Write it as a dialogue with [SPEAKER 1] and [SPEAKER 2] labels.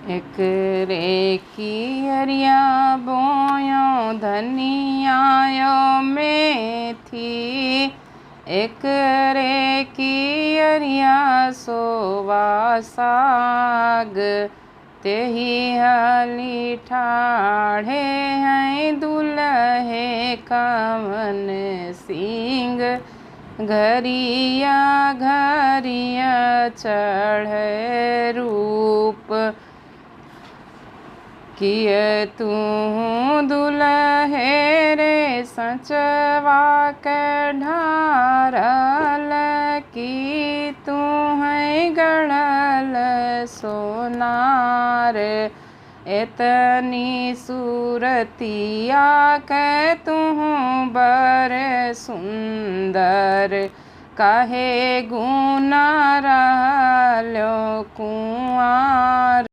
[SPEAKER 1] एक रे कियरिया बोयो धनियायो मेथी, एक रे कियरिया सोवा साग, तेही हली ठाढ़े हैं दुल्हे कवन सिंह, घरिया घरिया चढ़े रूप, किय तू दुल्हे रे सचवा के ढारल, की तू है गढ़ल सोनार, एतनी सूरतिया के तू बर सुंदर, काहे गुना रहलो कुंवार।